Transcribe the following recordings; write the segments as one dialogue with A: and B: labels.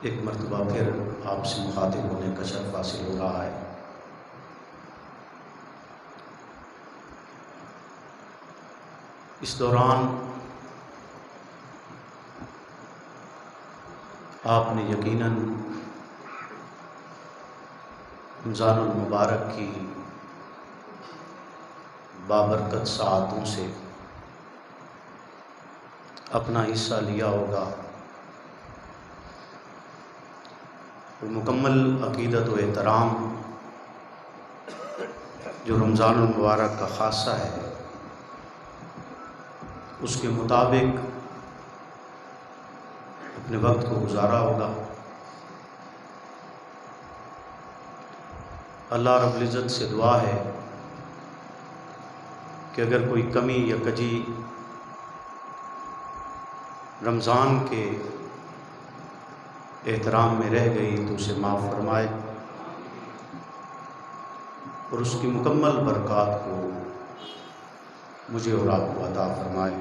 A: एक मरतबा फिर आपसे मुखातिब होने का शर्फ हासिल हो रहा है। इस दौरान आपने यकीनन रमज़ानुल मुबारक की बाबरकत साअतों से अपना हिस्सा लिया होगा और मुकम्मल अक़ीदत व एहतराम जो रमज़ानुल मुबारक का ख़ासा है उसके मुताबिक अपने वक्त को गुजारा होगा। अल्लाह रब्बुल इज़्ज़त से दुआ है कि अगर कोई कमी या कजी रमज़ान के एहतराम में रह गई तो उसे माफ़ फरमाए और उसकी मुकम्मल बरक़ात को मुझे और आपको अता फरमाए।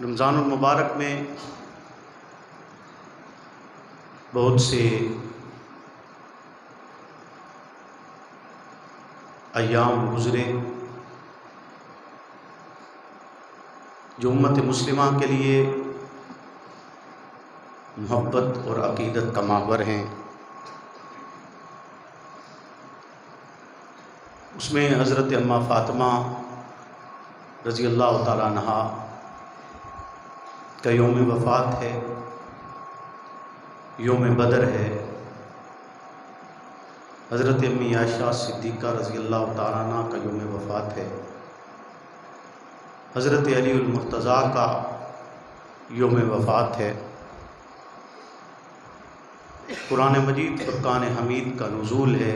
A: रमज़ानुल मुबारक में बहुत से अय्याम गुज़रे जो उम्मत मुस्लिमा के लिए मोहब्बत और अक़ीदत का माहवर हैं। उसमें हज़रत अम्मा फ़ातिमा रज़ी अल्लाह ताला अन्हा का यौम वफ़ात है, यौम बदर है। हज़रत अम्मी आयशा सिद्दीक़ा रज़ी अल्लाह ताला अन्हा का यौम वफ़ात है। हज़रत अलीउल मुर्तज़ा का यौम वफ़ात है। कुरान मजीद फ़ुरक़ान हमीद का नुज़ूल है।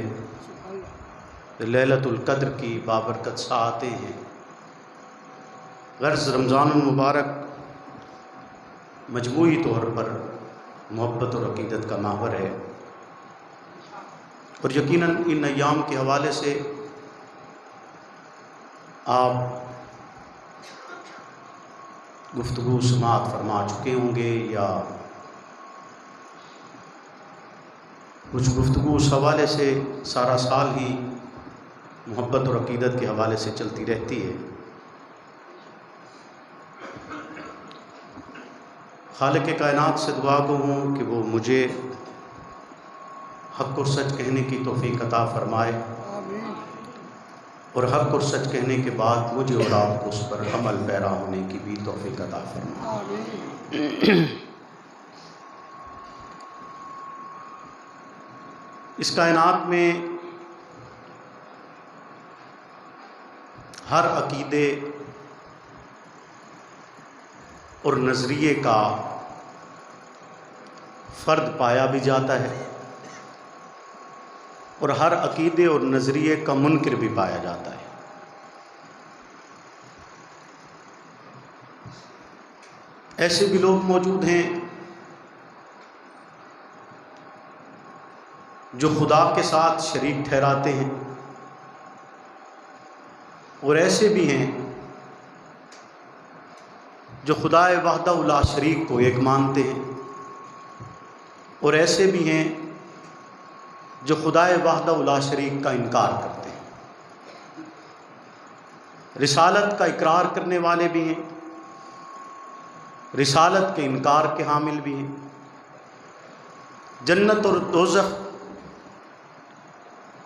A: लैलतुल क़द्र की बाबरकत साअतें हैं। गर्ज़ रमज़ानुल मुबारक मजमूई तौर पर मोहब्बत और अक़ीदत का माहवर है और यकीनन इन अय्याम के हवाले से आप गुफ्तगू समाअत फरमा चुके होंगे या कुछ गुफ्तगू उस हवाले से सारा साल ही मोहब्बत और अक़ीदत के हवाले से चलती रहती है। खालिक़ कायनात से दुआ गो हूँ कि वो मुझे हक़ और सच कहने की तौफ़ीक़ अता फ़रमाए और हक़ और सच कहने के बाद मुझे और आपको उस पर अमल पैरा होने की भी तौफ़ीक़ अता फ़रमाए। इस कायनात में हर अक़ीदे और नज़रिए का फ़र्द पाया भी जाता है और हर अक़ीदे और नज़रिए का मुनकिर भी पाया जाता है। ऐसे भी लोग मौजूद हैं जो खुदा के साथ शरीक ठहराते हैं और ऐसे भी हैं जो खुदाए वहदहू ला शरीक को एक मानते हैं और ऐसे भी हैं जो खुदाए वहदहू ला शरीक का इनकार करते हैं। रिसालत का इकरार करने वाले भी हैं, रिसालत के इनकार के हामिल भी हैं। जन्नत और दोज़ख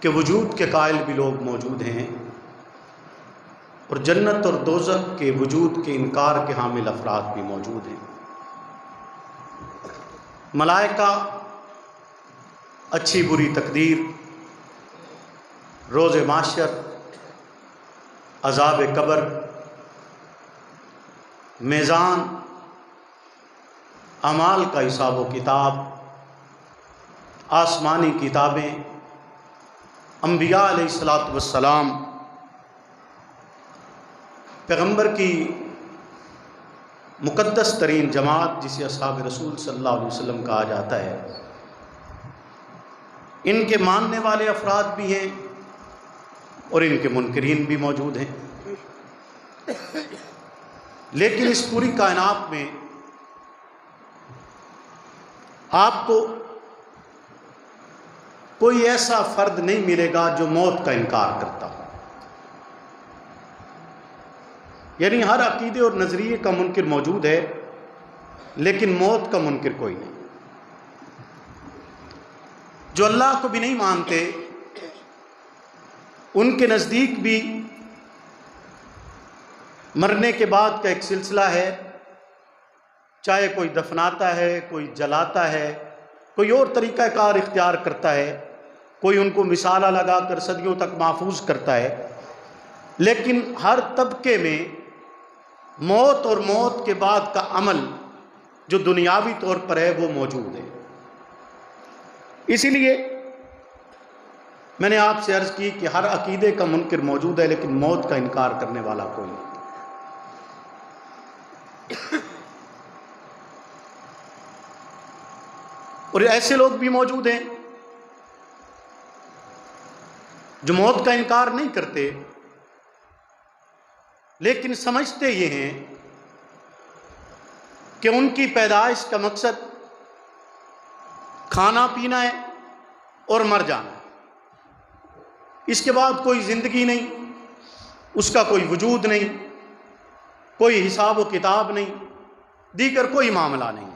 A: के वजूद के कायल भी लोग मौजूद हैं और जन्नत और दोज़ख के वजूद के इनकार के हामिल अफराद भी मौजूद हैं। मलाइका, अच्छी बुरी तकदीर, रोज़ माशर, अज़ाब कब्र, मेज़ान, अमाल का हिसाब व किताब, आसमानी किताबें, अंबिया अलैहिस्सलातु वस्सलाम, पैगम्बर की मुक़द्दस तरीन जमात जिसे अस्हाब रसूल सल्लल्लाहु अलैहि वसल्लम कहा जाता है, इनके मानने वाले अफराद भी हैं और इनके मुनकरीन भी मौजूद हैं। लेकिन इस पूरी कायनात में आपको कोई ऐसा फर्द नहीं मिलेगा जो मौत का इनकार करता हो। यानी हर अकीदे और नजरिए का मुनकिर मौजूद है, लेकिन मौत का मुनकिर कोई नहीं। जो अल्लाह को भी नहीं मानते, उनके नज़दीक भी मरने के बाद का एक सिलसिला है, चाहे कोई दफनाता है, कोई जलाता है, कोई और तरीक़ाकार इख्तियार करता है, कोई उनको मिसाला लगाकर सदियों तक महफूज करता है, लेकिन हर तबके में मौत और मौत के बाद का अमल जो दुनियावी तौर पर है वो मौजूद है। इसीलिए मैंने आपसे अर्ज़ की कि हर अकीदे का मुनकिर मौजूद है, लेकिन मौत का इनकार करने वाला कोई नहीं। और ऐसे लोग भी मौजूद हैं जो मौत का इनकार नहीं करते, लेकिन समझते ये हैं कि उनकी पैदाइश का मकसद खाना पीना है और मर जाना है। इसके बाद कोई ज़िंदगी नहीं, उसका कोई वजूद नहीं, कोई हिसाब व किताब नहीं, दीगर कोई मामला नहीं।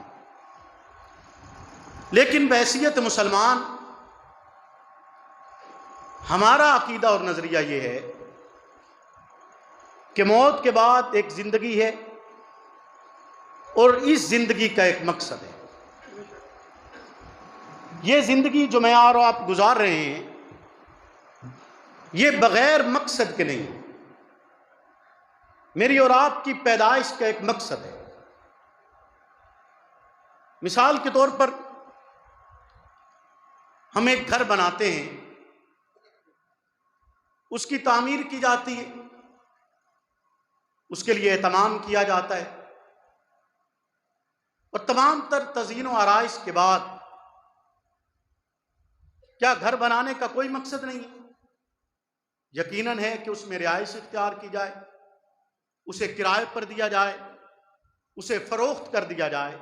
A: लेकिन बहैसियत मुसलमान हमारा अकीदा और नज़रिया ये है कि मौत के बाद एक ज़िंदगी है और इस ज़िंदगी का एक मकसद है। ये ज़िंदगी जो मैं और आप गुजार रहे हैं, ये बग़ैर मकसद के नहीं। मेरी और आपकी पैदाइश का एक मकसद है। मिसाल के तौर पर हम एक घर बनाते हैं, उसकी तामीर की जाती है, उसके लिए एहतमाम किया जाता है, और तमाम तर तज़ीन व आराइश के बाद क्या घर बनाने का कोई मकसद नहीं है? यकीनन है कि उसमें रिहाइश इख्तियार की जाए, उसे किराए पर दिया जाए, उसे फरोख्त कर दिया जाए।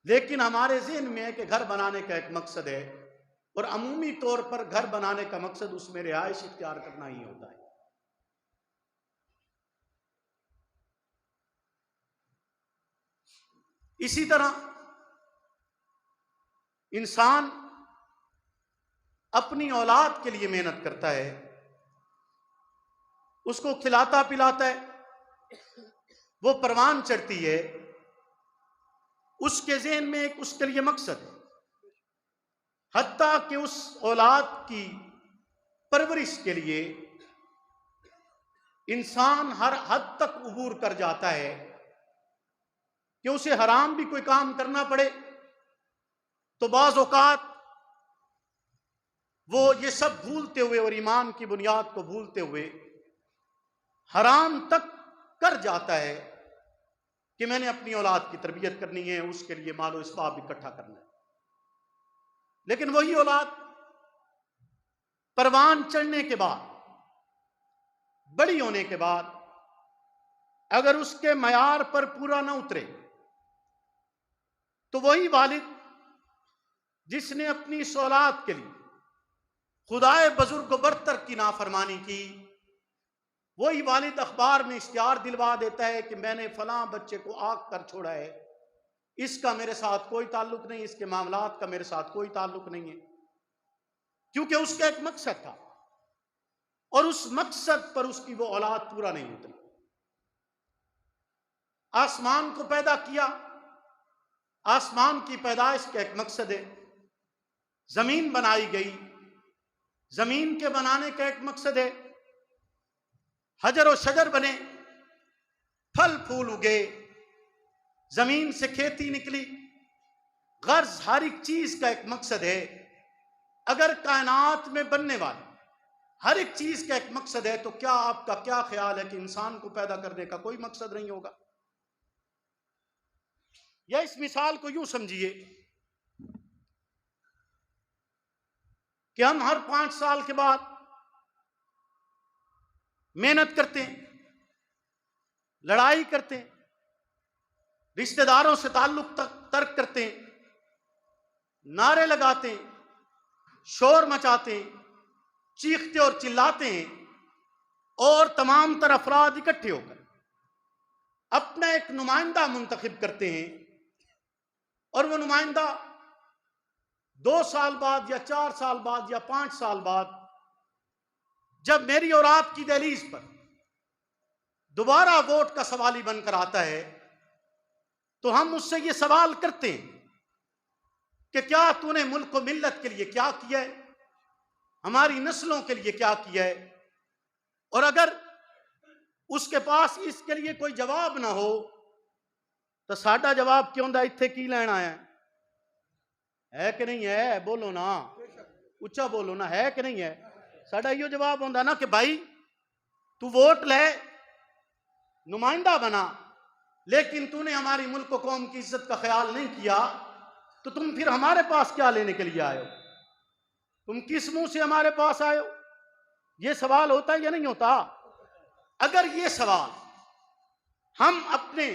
A: लेकिन हमारे ज़हन में है कि घर बनाने का एक मकसद है, और अमूमी तौर पर घर बनाने का मकसद उसमें रिहाइश इख्तियार करना ही होता है। इसी तरह इंसान अपनी औलाद के लिए मेहनत करता है, उसको खिलाता पिलाता है, वो परवान चढ़ती है, उसके ज़हन में एक उसके लिए मकसद है। हत्ता कि उस औलाद की परवरिश के लिए इंसान हर हद तक उबूर कर जाता है कि उसे हराम भी कोई काम करना पड़े तो बाज़ औक़ात वो ये सब भूलते हुए और ईमान की बुनियाद को भूलते हुए हराम तक कर जाता है कि मैंने अपनी औलाद की तरबियत करनी है, उसके लिए मालो इसबाब इकट्ठा करना है। लेकिन वही औलाद परवान चढ़ने के बाद, बड़ी होने के बाद, अगर उसके मयार पर पूरा ना उतरे तो वही वालिद जिसने अपनी इस औलाद के लिए खुदाए बुजुर्ग बरतर की नाफरमानी की, वही वालिद अखबार में इश्तिहार दिलवा देता है कि मैंने फलां बच्चे को आग कर छोड़ा है, इसका मेरे साथ कोई ताल्लुक नहीं, इसके मामलात का मेरे साथ कोई ताल्लुक नहीं है। क्योंकि उसका एक मकसद था और उस मकसद पर उसकी वो औलाद पूरा नहीं उतरी। आसमान को पैदा किया, आसमान की पैदाइश का एक मकसद है। जमीन बनाई गई, जमीन के बनाने का एक मकसद है। हजर और शजर बने, फल फूल उगे, जमीन से खेती निकली। गर्ज हर एक चीज का एक मकसद है। अगर कायनात में बनने वाले हर एक चीज का एक मकसद है, तो क्या आपका क्या ख्याल है कि इंसान को पैदा करने का कोई मकसद नहीं होगा? या इस मिसाल को यूं समझिए कि हम हर 5 साल के बाद मेहनत करते हैं, लड़ाई करते हैं, रिश्तेदारों से ताल्लुक तक तर्क करते हैं, नारे लगाते हैं, शोर मचाते हैं, चीखते और चिल्लाते हैं, और तमाम तर अफराद इकट्ठे होकर अपना एक नुमाइंदा मुंतखब करते हैं, और वो नुमाइंदा 2 साल बाद या 4 साल बाद या 5 साल बाद जब मेरी और आपकी दहलीज पर दोबारा वोट का सवाली बनकर आता है, तो हम उससे ये सवाल करते हैं कि क्या तूने मुल्क व मिल्लत के लिए क्या किया है, हमारी नस्लों के लिए क्या किया है। और अगर उसके पास इसके लिए कोई जवाब ना हो तो साडा जवाब क्यों दा इत्थे की लैन आया है कि नहीं है? बोलो ना, उच्चा बोलो ना, है कि नहीं है? साडा यो जवाब होंदा ना कि भाई तू वोट ले, नुमाइंदा बना, लेकिन तूने हमारी मुल्क व कौम की इज्जत का ख्याल नहीं किया, तो तुम फिर हमारे पास क्या लेने के लिए आए हो? तुम किस मुंह से हमारे पास आए हो? ये सवाल होता है या नहीं होता? अगर ये सवाल हम अपने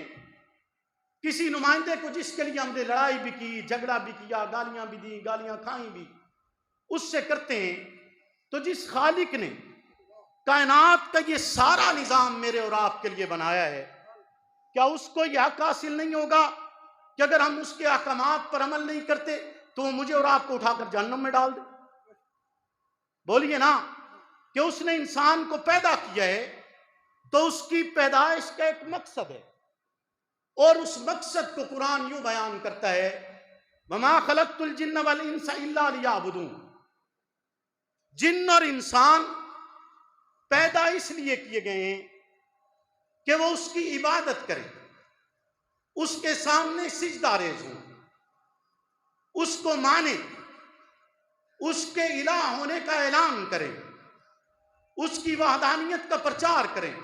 A: किसी नुमाइंदे को, जिसके लिए हमने लड़ाई भी की, झगड़ा भी किया, गालियां भी दी, गालियां खाई भी, उससे करते हैं, तो जिस खालिक ने कायनात का ये सारा निजाम मेरे और आपके लिए बनाया है, क्या उसको यह हक हासिल नहीं होगा कि अगर हम उसके अहकामात पर अमल नहीं करते तो वो मुझे और आपको उठाकर जहन्नम में डाल दे? बोलिए ना, कि उसने इंसान को पैदा किया है तो उसकी पैदाइश का एक मकसद है, और उस मकसद को कुरान यूं बयान करता है, वमा खलक़्तुल जिन्न वल इंसा इल्ला लियअबुदून। जिन्न और इंसान पैदा इसलिए किए गए हैं कि वो उसकी इबादत करें, उसके सामने सिजदा रेज़ हों, उसको माने, उसके इलाह होने का ऐलान करें, उसकी वहदानियत का प्रचार करें।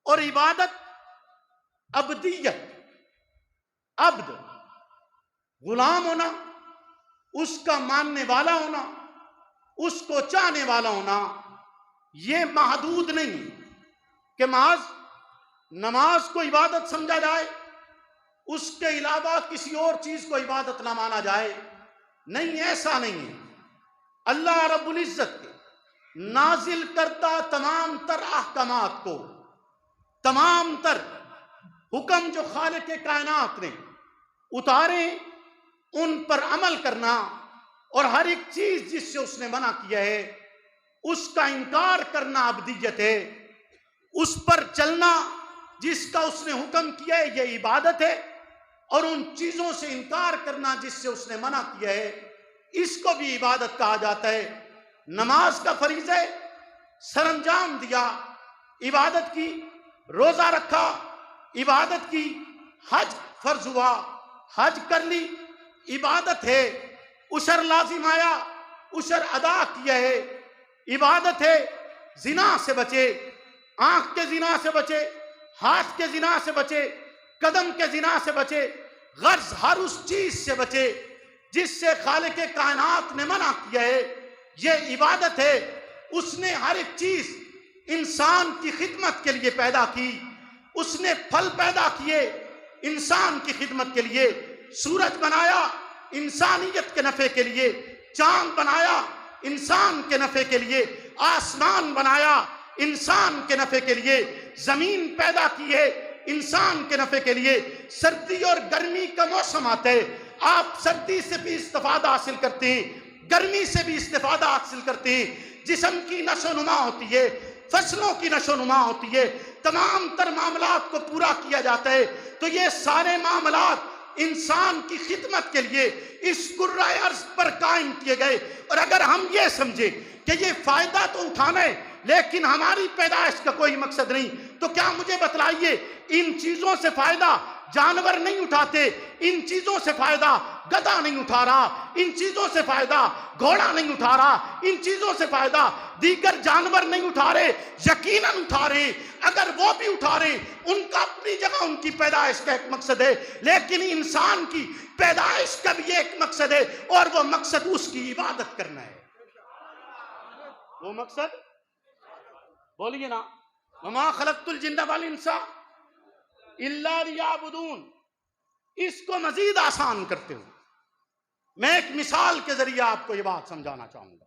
A: और इबादत अब्दियत, अब्द गुलाम होना, उसका मानने वाला होना, उसको चाहने वाला होना, ये महदूद नहीं कि महज नमाज को इबादत समझा जाए, उसके अलावा किसी और चीज को इबादत ना माना जाए। नहीं, ऐसा नहीं है। अल्लाह रब्बुल इज्जत के नाजिल करता तमाम तर अहकामात को, तमाम तर हुक्म जो खालिक के कायनात ने उतारे, उन पर अमल करना, और हर एक चीज जिससे उसने मना किया है उसका इनकार करना अब्दियत है। उस पर चलना जिसका उसने हुक्म किया है, यह इबादत है, और उन चीजों से इनकार करना जिससे उसने मना किया है, इसको भी इबादत कहा जाता है। नमाज का फरीज़ है, सरंजाम दिया, इबादत की, रोजा रखा, इबादत की, हज फर्ज हुआ, हज कर ली, इबादत है। उशर लाजिम आया, उशर अदा किया है, इबादत है। जिना से बचे, आंख के जिना से बचे, हाथ के जिना से बचे, कदम के जिना से बचे, गर्ज हर उस चीज से बचे जिससे खालिक के कायनात ने मना किया है, ये इबादत है। उसने हर एक चीज इंसान की खिदमत के लिए पैदा की। उसने फल पैदा किए इंसान की खिदमत के लिए, सूरज बनाया इंसानियत के नफे के लिए, चांद बनाया इंसान के नफे के लिए, आसमान बनाया इंसान के नफे के लिए, जमीन पैदा की है इंसान के नफे के लिए। सर्दी और गर्मी का मौसम आता है, आप सर्दी से भी इस्तिफादा हासिल करते हैं, गर्मी से भी इस्तिफादा हासिल करते हैं। जिस्म की नशोनुमा होती है, फसलों की नशोनुमा होती है, तमाम तर मामलात को पूरा किया जाता है। तो ये सारे मामलात इंसान की खिदमत के लिए इस कुर्राए अर्ज पर कायम किए गए। और अगर हम ये समझे कि ये फायदा तो उठाना है लेकिन हमारी पैदाइश का कोई मकसद नहीं, तो क्या मुझे बतलाइए, इन चीजों से फायदा जानवर नहीं उठाते, इन चीजों से फायदा गधा नहीं उठा रहा, इन चीजों से फायदा घोड़ा नहीं उठा रहा, इन चीजों से फायदा दीगर जानवर नहीं उठा रहे, यकीनन उठा रहे। अगर वो भी उठा रहे, उनका अपनी जगह उनकी पैदाइश का एक मकसद है, लेकिन इंसान की पैदाइश का भी एक मकसद है, और वो मकसद उसकी इबादत करना है। वो मकसद, बोलिए ना, वमा खलक़्तुल जिन्न वल इंसा इल्ला लियअबुदून। इसको मजीद आसान करते हो, मैं एक मिसाल के जरिए आपको यह बात समझाना चाहूंगा,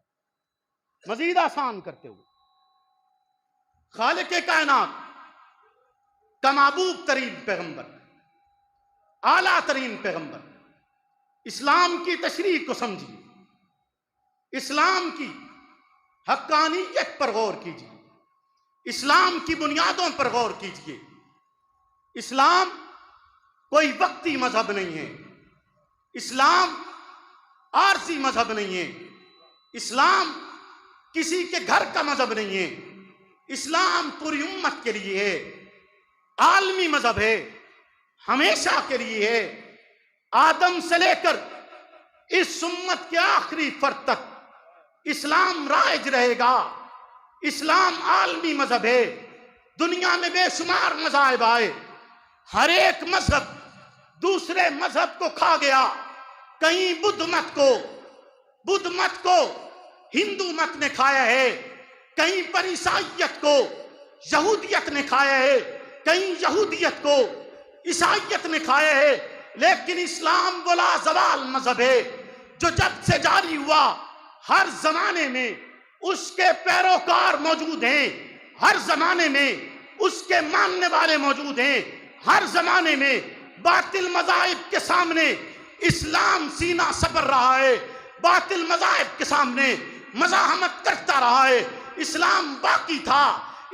A: मजीद आसान करते हुए। खालिक कायनात का महबूब तरीन पैगंबर, आला तरीन पैगंबर, इस्लाम की तशरीह को समझिए, इस्लाम की हक्कानियत पर गौर कीजिए, इस्लाम की बुनियादों पर गौर कीजिए। इस्लाम कोई वक्ती मजहब नहीं है, इस्लाम आरसी मजहब नहीं है, इस्लाम किसी के घर का मजहब नहीं है, इस्लाम पूरी उम्मत के लिए है, आलमी मजहब है, हमेशा के लिए है। आदम से लेकर इस उम्मत के आखिरी फर्द तक इस्लाम राइज रहेगा। इस्लाम आलमी मजहब है। दुनिया में बेशुमार मज़ाहिब आए, हर एक मजहब दूसरे मजहब को खा गया। कहीं बुद्ध मत को हिंदू मत ने खाया है, कहीं पर ईसाइयत को यहूदियत ने खाया है, कहीं यहूदियत को ईसाइयत ने खाया है। लेकिन इस्लाम वो लाजवाल मजहब है जो जब से जारी हुआ हर जमाने में उसके पैरोकार मौजूद हैं, हर जमाने में उसके मानने वाले मौजूद हैं। हर जमाने में बातिल मज़ाहिब के सामने इस्लाम सीना सबर रहा है, बातिल मज़ाहिब के सामने मज़ाहमत करता रहा है। इस्लाम बाकी था,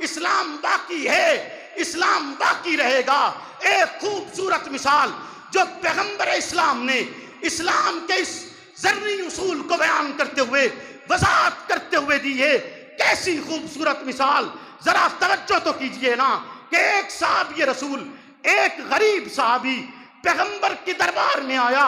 A: इस्लाम बाकी है, इस्लाम बाकी रहेगा। एक खूबसूरत मिसाल जो पैगंबर इस्लाम ने इस्लाम के इस ज़र्री उसूल को बयान करते हुए, वज़ाहत करते हुए दी है। कैसी खूबसूरत मिसाल, जरा तवज्जो तो कीजिए ना कि एक साहबी रसूल, एक गरीब साहबी पैगंबर के दरबार में आया,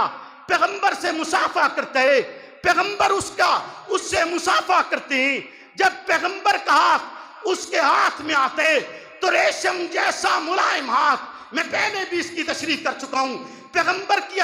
A: पैगंबर से मुसाफा करते हैं, पैगंबर उससे मुसाफा करते हैं। जब पैगंबर का हाथ उसके हाथ में आते तो रेशम जैसा मुलायम हाथ, मैं पहले भी इसकी तशरीह कर चुका हूं। पैगंबर की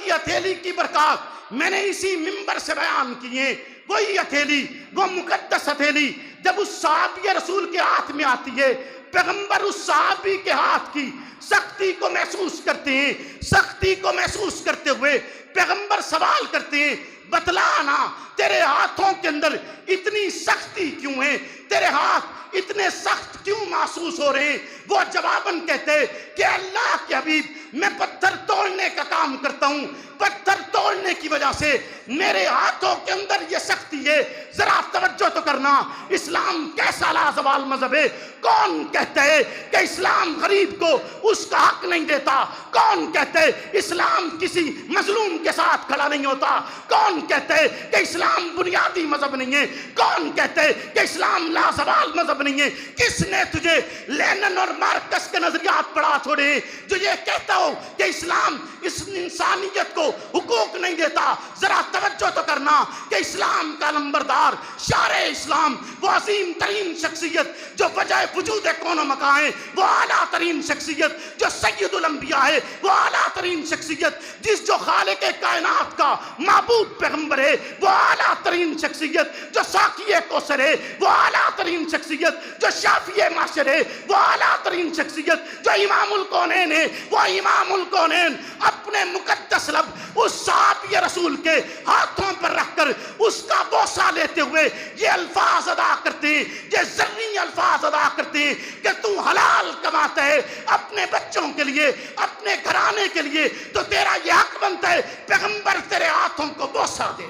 A: हथेली की बरकत मैंने इसी मिंबर से बयान की है। वही हथेली, वो मुकद्दस हथेली जब उस साहबी रसूल के हाथ में आती है, पैगंबर उस साहबी के हाथ की सख्ती को महसूस करते हैं। सख्ती को महसूस करते हुए पैगंबर सवाल करते हैं, बतलाना तेरे हाथों के अंदर इतनी सख्ती क्यों है, तेरे हाथ इतने सख्त क्यों महसूस हो रहे हैं? वो जवाबन कहते कि अल्लाह के हबीब, मैं पत्थर तोड़ने का काम करता हूं, पत्थर तोड़ने की वजह से मेरे हाथों के अंदर ये सख्ती है। जरा तवज्जो तो करना, इस्लाम कैसा लाजवाल मजहब है। कौन कहते है कि इस्लाम गरीब को उसका हक नहीं देता? कौन कहते है इस्लाम किसी मजलूम के साथ खड़ा नहीं होता? कौन कहते है कि इस्लाम बुनियादी मजहब नहीं है? कौन कहते है कि इस्लाम लाजवाल मजहब नहीं है? किसने तुझे लेनिन और मार्कस के नजरियात पढ़ा छोड़े जो ये कहता हो कि इस्लाम इस इंसानियत को हुकूक नहीं देता? जरा तवज्जो तो करना कि इस्लाम का नंबरदार शारे इस्लाम, वो अजीम तरीन शख्सियत जो वजह वजूद कौन मका है, वो आला तरीन शख्सियत जो सैयदुल अंबिया है, वो आला तरीन शख्सियत जो खालिक कायनात का महबूब पैगंबर है, वो आला तरीन शख्सियत जो साकिए कौसर है, वो आला तरीन शख्सियत जो शाफिए माशर है, वो आला तरीन शख्सियत जो इमामुल कौनैन है, वो इमामुल कौनैन अपने मुकद्दस लब उस साहबी रसूल के हाथों पर रखकर उसका बोसा लेते हुए ये अल्फाज अदा करते हैं, ये ज़र्री अल्फाज अदा करते हैं कि तू हलाल कमाता है अपने बच्चों के लिए, अपने घराने के लिए, तो तेरा ये हक बनता है पैगंबर तेरे हाथों को बोसा दे।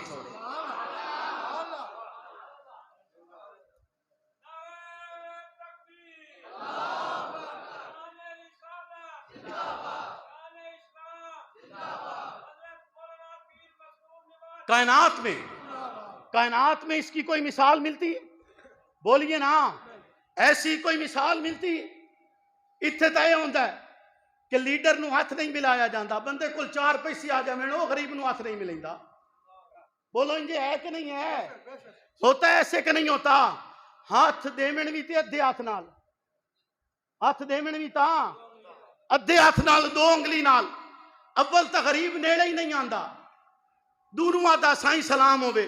A: कायनात में इसकी कोई मिसाल मिलती है? बोलिए ना, ऐसी कोई मिसाल मिलती है? इत्थे तय होता है कि लीडर नूं हथ नहीं मिलाया जाता, बंदे को 4 पैसे आ जाए वो गरीब नूं हथ नहीं मिलेंदा। बोलो इंजे है कि नहीं है? होता है ऐसे कि नहीं होता? हाथ देवन भी अद्धे हाथ नाल, हाथ देवन भी अद्धे हाथ नाल, 2 उंगली नाल। अव्वल तो गरीब नेड़े ही नहीं आता, दूरों आता साईं सलाम होवे,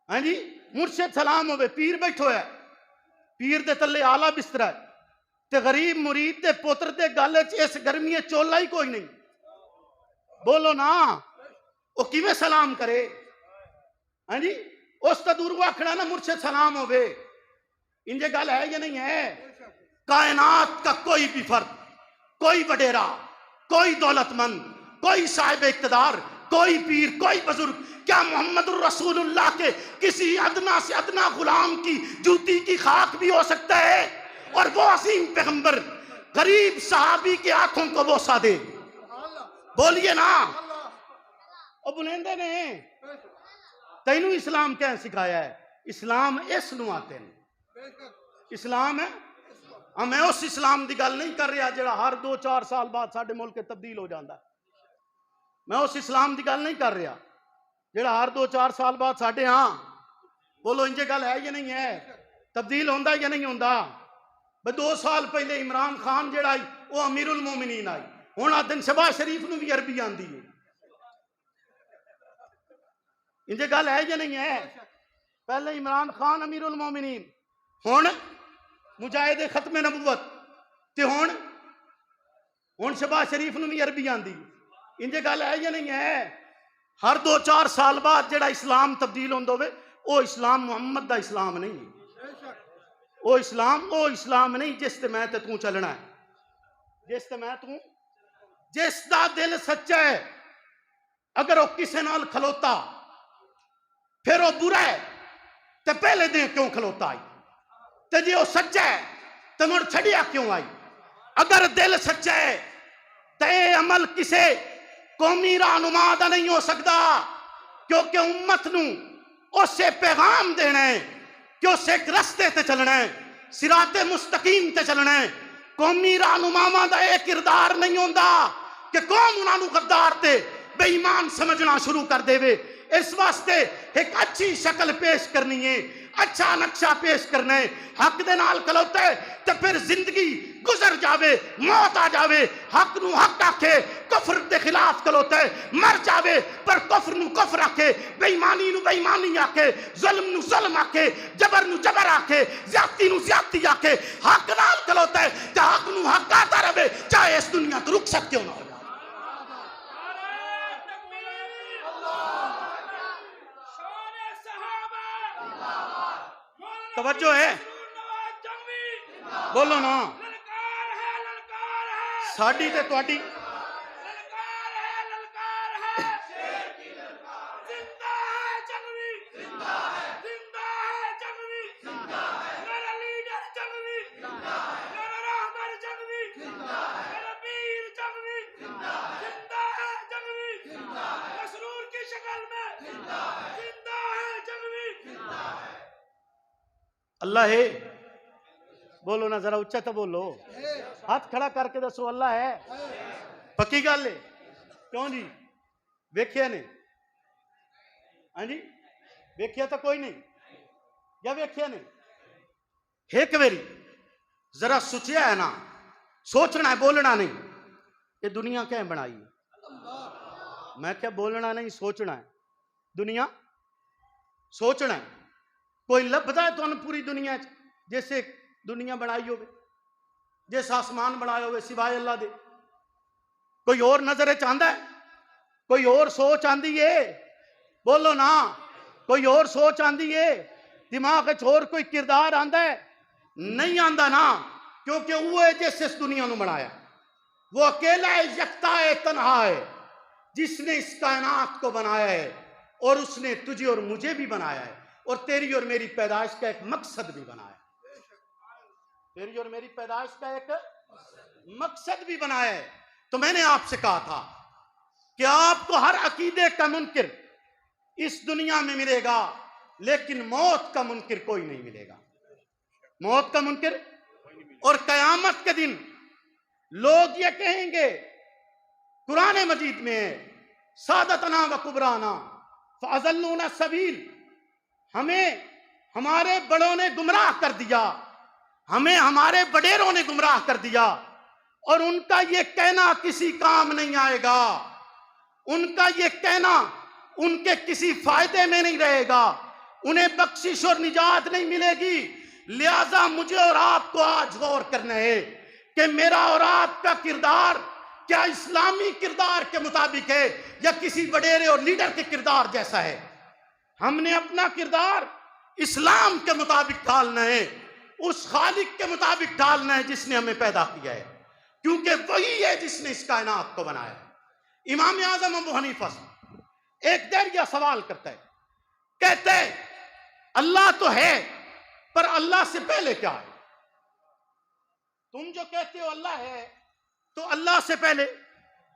A: हाँ जी मुर्शिद सलाम होवे, पीर बैठो है, पीर दे तले आला बिस्तरा है, ते गरीब मुरीद दे पुत्र दे गल च इस गर्मी चोला ही कोई नहीं। बोलो ना, वो किवें सलाम करे? हाँ जी, उस तो दूर आखना ना मुर्शद सलाम होवे। इंजे गल है या नहीं है? कायनात का कोई भी फर्द, कोई वडेरा, कोई दौलतमंद, कोई साहिब इक्तदार, कोई पीर, कोई बुजुर्ग, क्या मोहम्मद रसूलुल्लाह के किसी अदना से अदना गुलाम की जूती की खाक भी हो सकता है? और वो असीम पैगंबर गरीब सहाबी के आंखों को बोसा दे। बोलिए ना। और बुलेंदे ने तैनू इस्लाम क्या सिखाया है? इस्लाम इस नू आते हैं, इस्लाम है। मैं उस इस्लाम की गल नहीं कर रहा जो हर 2-4 साल बाद साडे मुल्क तब्दील हो जाता। मैं उस इस्लाम की गल नहीं कर रहा जो हर 2-4 साल बाद साडे, हाँ बोलो इंजे गल है या नहीं है? तब्दील होंदा या नहीं होंदा? 2 साल पहले इमरान खान जो आई वो अमीरुल मोमिनीन आई, हुण आदन शहबाज शरीफ नूं भी अरबी आंदी है। इंजे गल है या नहीं है? पहले इमरान खान अमीरुल मोमिनीन, हुण मुजाहिद खत्मे नबुवत, ते हुण शहबाज शरीफ नूं भी अरबी आंदी। इंजे गल है या नहीं है? हर 2-4 साल बाद जो इस्लाम तब्दील होंदा होवे वो इस्लाम मुहम्मद दा इस्लाम नहीं है। वो इस्लाम नहीं जिस ते मैं ते तू चलना है, जिस ते मैं तू, जिस दा दिल सच्चा है। अगर वो किसी नाल खलोता फिर वो बुरा है तो पहले दिन क्यों खलोता आई? तो जे वो सच्चा है तो मुड़ छड़िया क्यों आई? अगर दिल सच्चा है तो ये अमल किसे कौमी रहनुमा दा नहीं हो सकता, क्योंकि उम्मत नू उससे पैगाम देना है कि उस एक रस्ते ते चलना है, सिराते मुस्तकीम ते चलना है। कौमी रहनुमावां दा यह किरदार नहीं होंदा कि कौम उन्होंने गद्दार ते बेईमान समझना शुरू कर देवे। इस वास्ते एक अच्छी शक्ल पेश करनी है, अच्छा नक्शा पेश करना है, हक दे नाल खलोता है तो फिर जिंदगी गुजर जावे, मौत आ जावे, हक नू हक आखे, कुफर के खिलाफ खलोता है, मर जावे पर कुफर नू कुफर आखे, बेईमानी नू बेईमानी आखे, जुल्म नू जुल्म आखे, जबर नू जबर आखे, ज्यादती नू ज्यादती आखे। हक नाल खलोता है तो हक नू हक आता रहे, चाहे इस दुनिया तो रुक सकते हो ना हो। तवज्जो है, बोलो ना। साडी ते तुहाडी अल्लाह है। बोलो ना, जरा उच्चा तो बोलो, हाथ खड़ा करके दसो अल्लाह है। पक्की गल है? क्यों जी? वेखिया ने? हाँ जी, वेखिया तो कोई नहीं या वेखिया ने? एक बारी जरा सोचिया है ना, सोचना है, बोलना नहीं। ये दुनिया क्या बनाई है? मैं क्या बोलना नहीं, सोचना है। दुनिया सोचना है। कोई लभदा है तुहानू पूरी दुनिया जैसे दुनिया बनाई हो, जिस आसमान बनाया हो सिवाय अल्लाह दे? कोई और नजर चाहता है? कोई और सोच आंदी है? बोलो ना, कोई और सोच आंदी है? दिमाग और कोई किरदार आंदा है? नहीं आंदा ना, क्योंकि वो है जिस इस दुनिया नू बनाया, वो अकेला है, यकता है, तन्हा है, जिसने इस कायनात को बनाया है। और उसने तुझे और मुझे भी बनाया है, और तेरी और मेरी पैदाइश का एक मकसद भी बनाया है। तेरी और मेरी पैदाइश का एक मकसद भी बनाया है। तो मैंने आपसे कहा था कि आपको हर अकीदे का मुनकिर इस दुनिया में मिलेगा, लेकिन मौत का मुनकिर कोई नहीं मिलेगा। मौत का मुनकिर। और कयामत के दिन लोग ये कहेंगे, कुरान मजीद में है, सादतना व कुबराना फअज़ल्लूना सबील, हमें हमारे बड़ों ने गुमराह कर दिया, हमें हमारे बडेरों ने गुमराह कर दिया। और उनका ये कहना किसी काम नहीं आएगा, उनका ये कहना उनके किसी फायदे में नहीं रहेगा, उन्हें बख्शिश और निजात नहीं मिलेगी। लिहाजा मुझे और आपको आज गौर करना है कि मेरा और आपका किरदार क्या इस्लामी किरदार के मुताबिक है या किसी वडेरे और लीडर के किरदार जैसा है? हमने अपना किरदार इस्लाम के मुताबिक ढालना है, उस खालिक के मुताबिक ढालना है जिसने हमें पैदा किया है, क्योंकि वही है जिसने इस कायनात को बनाया है। इमाम आजम अबू हनीफा एक दरिया सवाल करता है, कहते हैं अल्लाह तो है, पर अल्लाह से पहले क्या है? तुम जो कहते हो अल्लाह है, तो अल्लाह से पहले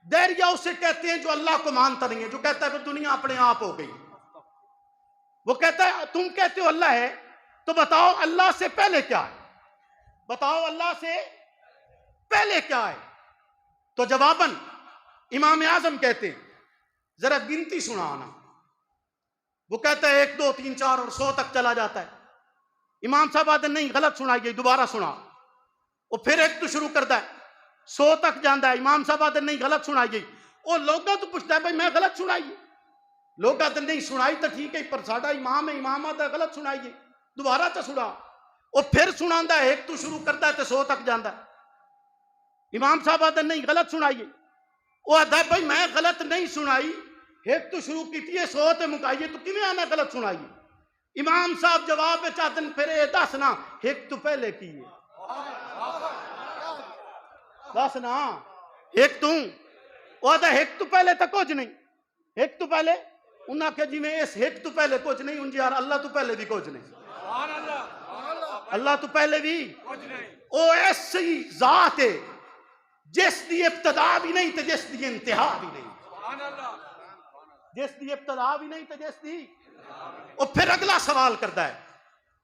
A: दरिया उसे कहते हैं जो अल्लाह को मानता नहीं है, जो कहता है दुनिया अपने आप हो गई। वो कहता है तुम कहते हो अल्लाह है, तो बताओ अल्लाह से पहले क्या है? बताओ अल्लाह से पहले क्या है? तो जवाबन इमाम आजम कहते हैं जरा गिनती सुनाओ ना। वो कहता है 1 2 3 4 और 100 तक चला जाता है। इमाम साहब आते नहीं, गलत सुनाइए, दोबारा सुनाओ। वो फिर एक तो शुरू करता है, 100 तक जाता है। इमाम साहब आते नहीं, गलत सुनाइए। वो लोग तो पूछता है भाई मैं गलत सुनाइए, लोग आते नहीं सुनाई तो ठीक है, पर साडा इमाम है, इमाम आता है गलत सुनाइए, दोबारा तो सुना। वो फिर सुनाता है, एक तो शुरू करता है तो 100 तक जाता है। इमाम साहब आते नहीं गलत सुनाइए। वो आता है भाई मैं गलत नहीं सुनाई, एक तो शुरू की 100 ते मुकाइए, तो किमें आना गलत सुनाइए? इमाम साहब जवाब में चाहते फिर दस ना, एक तो पहले की है, दस ना एक तू। वो आता एक तो पहले तो कुछ नहीं, एक तो पहले उन्हें कहा जी मैं इस एक तो पहले कुछ नहीं, उन यार अल्लाह तो पहले भी कुछ नहीं, अल्लाह तो पहले भी ओ ऐसी जात है जिस दी इब्तदा भी नहीं तो जिस दी इंतहा भी नहीं, जिस दी इब्तदा भी नहीं तो जिस दी। और फिर अगला सवाल करता है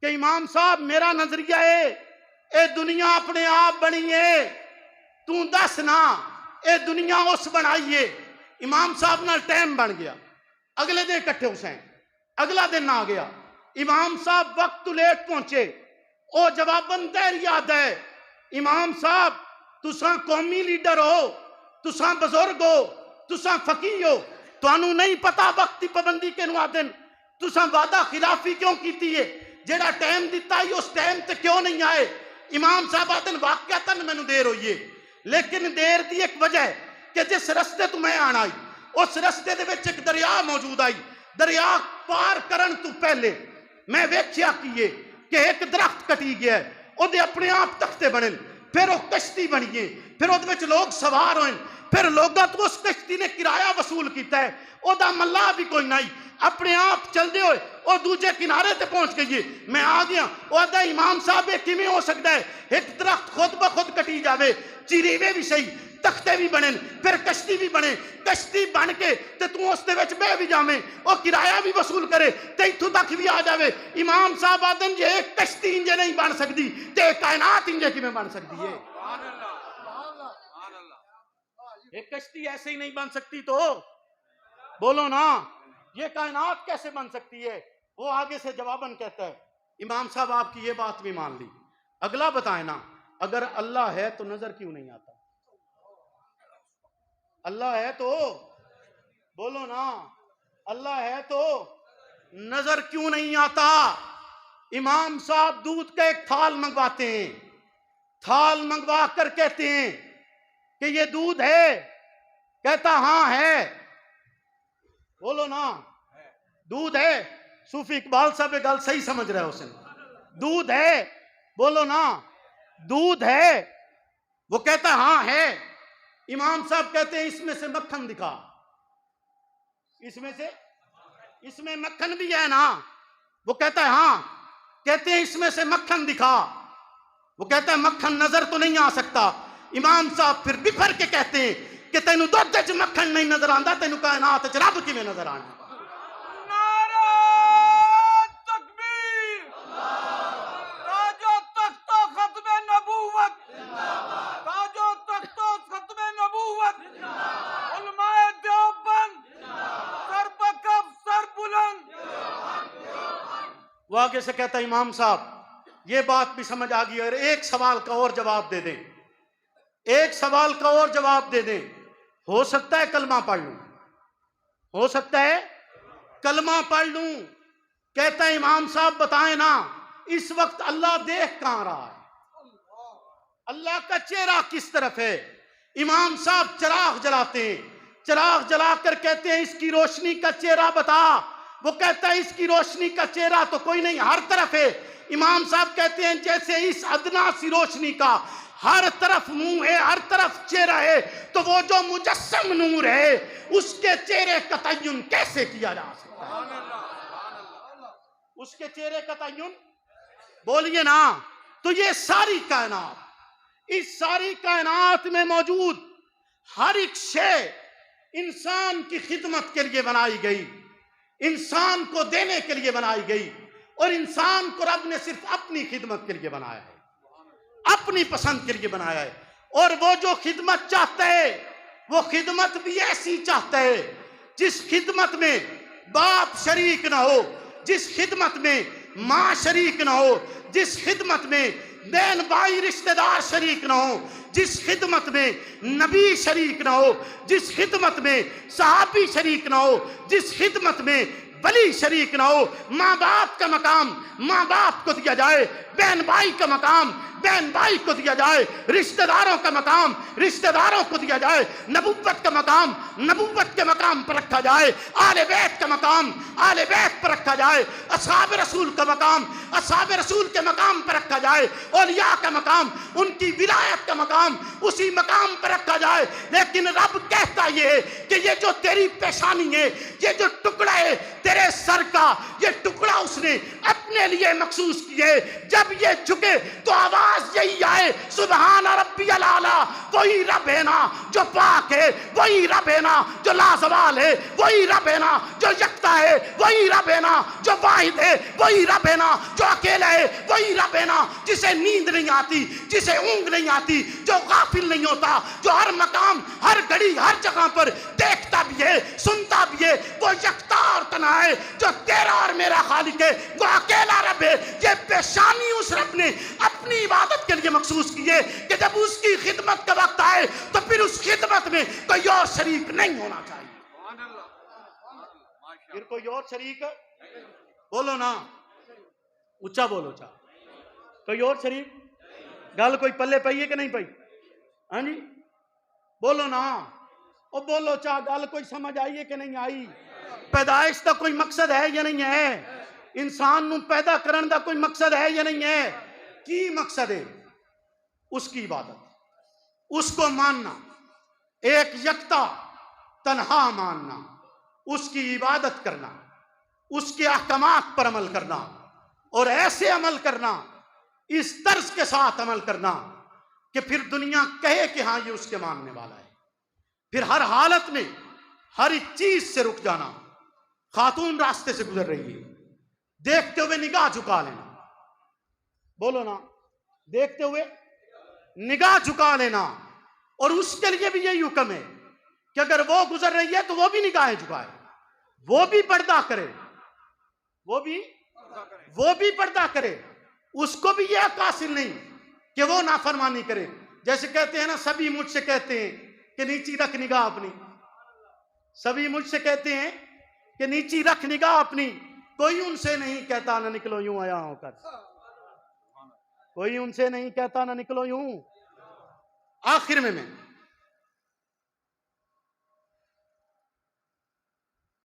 A: कि इमाम साहब मेरा नजरिया है ये दुनिया अपने आप बनी है, तू दस ना ये दुनिया उस बनाई है। इमाम साहब ना टाइम बन गया, अगले दिन इकट्ठे हुसैन, अगला दिन आ गया। इमाम साहब वक्त लेट पहुंचे, ओ जवाबन देर याद है इमाम साहब तुसा कौमी लीडर हो, तुसा बुजुर्ग हो, तुसा फकीह हो, तुहानू नहीं पता वक्त की पाबंदी के दिन तुसा वादा खिलाफी क्यों की है? जेड़ा टाइम दिता ही उस टाइम ते क्यों नहीं आए? इमाम साहब आदन वाकयातन मैनू देर हुई है, लेकिन देर की एक वजह है कि जिस रस्ते तो मैं आना आई उस रस्ते दे विच एक दरिया मौजूद आई। दरिया पार करन तो पहले मैं वेख्या किए कि एक दरख्त कटी गया, ओदे अपने आप तख्ते बने, फिर वो कश्ती बनी है, फिर उहदे विच लोग सवार होए, फिर लोगों तो उस कश्ती ने किराया वसूल किया है, ओदा मल्ला भी कोई नहीं, अपने आप चलते हुए और दूजे किनारे ते पहुंच गई। मैं आ गया। ओदा इमाम साहब ये किमें हो सकता है? एक दरख्त खुद ब खुद कटी जावे, चिरीवे भी सही, तख्ते भी बने, फिर कश्ती भी बने, कश्ती बन के ते तू उसदे विच बह भी जावे, और किराया भी वसूल करे ते इत्थों तक भी आ जावे। इमाम साहब आदन जे कश्ती इंजे नहीं बन सकती ते कायनात इंजे किमें बन सकती है? एक कश्ती ऐसे ही नहीं बन सकती तो बोलो ना ये कायनात कैसे बन सकती है? वो आगे से जवाबन कहता है इमाम साहब आपकी ये बात भी मान ली, अगला बताए ना अगर अल्लाह है तो नजर क्यों नहीं आता? अल्लाह है तो बोलो ना, अल्लाह है तो नजर क्यों नहीं आता? इमाम साहब दूध का एक थाल मंगवाते हैं, थाल मंगवा कर कहते हैं कि ये दूध है, कहता हाँ है, बोलो ना दूध है। सूफी इकबाल साहब ये गल सही समझ रहे हो, उसने दूध है, बोलो ना दूध है, वो कहता हाँ है। इमाम साहब कहते हैं इसमें से मक्खन दिखा, इसमें से, इसमें मक्खन भी है ना? वो कहता है हाँ। कहते हैं इसमें से मक्खन दिखा, वो कहता है मक्खन नजर तो नहीं आ सकता। इमाम साहब फिर बिफर के कहते हैं कि तेनू दुध च मक्खन नहीं नजर आता, तेनू कायनात च रब किवें नजर आना? वो आगे से कहता इमाम साहब ये बात भी समझ आ गई, और एक सवाल का और जवाब दे दें, एक सवाल का और जवाब दे दें। हो सकता है कलमा पढ़ लूं, हो सकता है कलमा पढ़ लूं। कहता है इमाम साहब बताएं ना इस वक्त अल्लाह देख कहां रहा है? अल्लाह का चेहरा किस तरफ है? इमाम साहब चिराग जलाते हैं, चिराग जलाकर कहते हैं इसकी रोशनी का चेहरा बता। वो कहता है इसकी रोशनी का चेहरा तो कोई नहीं, हर तरफ है। इमाम साहब कहते हैं जैसे इस अदना सी रोशनी का हर तरफ मुंह है, हर तरफ चेहरा है, तो वो जो मुजस्सम नूर है उसके चेहरे का तय्युन कैसे किया जा सकता है? उसके चेहरे का तय्युन बोलिए ना। तो ये सारी कायनात, इस सारी कायनात में मौजूद हर एक शय इंसान की खिदमत के लिए बनाई गई, इंसान को देने के लिए बनाई गई, और इंसान को रब ने सिर्फ अपनी खिदमत के लिए बनाया है, अपनी पसंद के लिए बनाया है। और वो जो खिदमत चाहता है वो खिदमत भी ऐसी चाहता है जिस खिदमत में बाप शरीक ना हो, जिस खिदमत में माँ शरीक ना हो, जिस खिदमत में बहन भाई रिश्तेदार शरीक ना हो, जिस खिदमत में नबी शरीक ना हो, जिस खिदमत में सहाबी शरीक ना हो, जिस खिदमत में वली शरीक ना हो। माँ बाप का मकाम माँ बाप को दिया जाए, बहन भाई का मकाम बहन भाई को दिया जाए, रिश्तेदारों का मकाम रिश्तेदारों को दिया जाए, नबुव्वत का मकाम नबुव्वत के मकाम पर रखा जाए, आले बैत का मकाम आले बैत पर रखा जाए, असहाब रसूल का मकाम असहाब रसूल के मकाम पर रखा जाए, औलिया का मकाम उनकी विलायत का मकाम उसी मकाम पर रखा जाए। लेकिन रब कहता ये है कि ये जो तेरी पेशानी है, ये जो टुकड़ा है तेरे सर का, ये टुकड़ा उसने अपने लिए मखसूस किए। जब ये झुके तो आवाज यही आए, सुबहान रब्बियल आला। वही रब है ना जो पाक है, वही रब है ना जो लाजवाल है, वही रब है ना जो यकता है, वही रब है ना जो वाहिद है, वही रब है ना जो अकेला है, वही रब है ना जिसे नींद नहीं आती, जिसे ऊंघ नहीं आती, जो गाफिल नहीं होता, जो हर मकाम हर घड़ी हर जगह पर देखता भी है सुनता भी है। वो यकता और तना है जो तेरा और मेरा खालिक है, वो अकेला रब है। ये पेशानी उस रब ने अपनी इबादत के लिए मखसूस की है कि जब उसकी खिदमत का वक्त आए तो फिर उस खिदमत में कोई और शरीक नहीं होना चाहिए। फिर कोई और शरीक बोलो ना, ऊंचा बोलो चा, कोई और शरीक गल कोई पल्ले पई है कि नहीं पई? हाँ जी बोलो ना, ओ बोलो चा, गल कोई समझ आई है कि नहीं आई? पैदाइश का कोई मकसद है या नहीं है? इंसान नू पैदा करने का कोई मकसद है या नहीं है? की मकसद है? उसकी इबादत, उसको मानना, एक यकता तन्हा मानना, उसकी इबादत करना, उसके अहकामात पर अमल करना, और ऐसे अमल करना, इस तर्ज के साथ अमल करना कि फिर दुनिया कहे कि हाँ ये उसके मानने वाला है। फिर हर हालत में हर एक चीज से रुक जाना। खातून रास्ते से गुजर रही है, देखते हुए निगाह झुका लेना, बोलो ना, देखते हुए निगाह झुका लेना। और उसके लिए भी यही हुक्म है कि अगर वो गुजर रही है तो वो भी निगाहें झुकाए, वो भी पर्दा करे, वो भी पर्दा करे। उसको भी यह हासिल नहीं कि वो नाफरमानी करे। जैसे कहते हैं ना, सभी मुझसे कहते हैं कि नीची रख निगाह अपनी, सभी मुझसे कहते हैं कि नीची रख निगाह अपनी, कोई उनसे नहीं कहता ना निकलो यूं आया होकर, कोई उनसे नहीं कहता ना निकलो यूं। आखिर में मैं